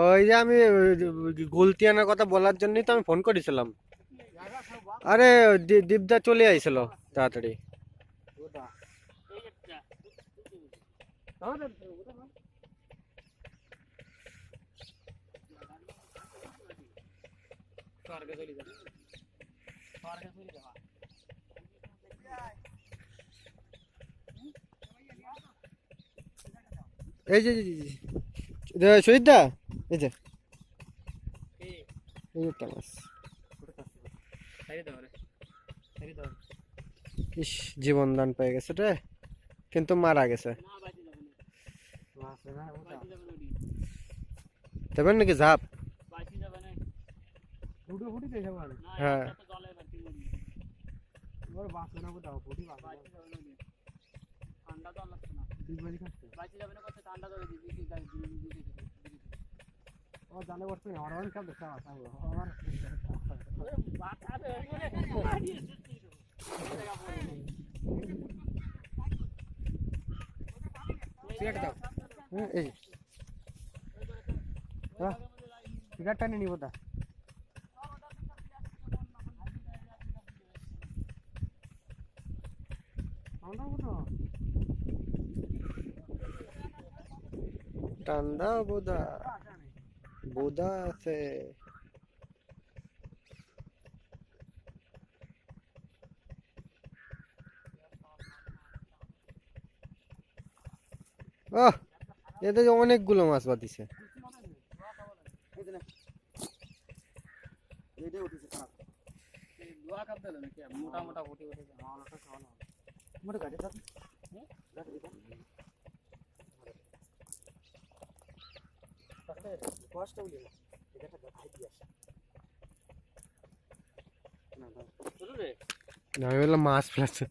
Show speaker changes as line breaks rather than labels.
ওই যে আমি গুলতি আনার কথা বলার জন্যই তো আমি ফোন করেছিলাম। আরে দীপদা চলে আইছিল তাড়াতাড়ি। এই যে শহীদ দা, এই যে এই যে একটা মাছ। ইস, জীবন দান পেয়ে গেছে রে, কিন্তু মারা গেছে। দেবেন নাকি ঝাপ? হ্যাঁ, এই টিকারটা নিয়ে নিব তা। টান্ডা বোদা বোদা আছে। আহ, এতে যে অনেকগুলো মাছ বাঁধিছে। আমি বললাম মাছ ফেলাচ্ছে।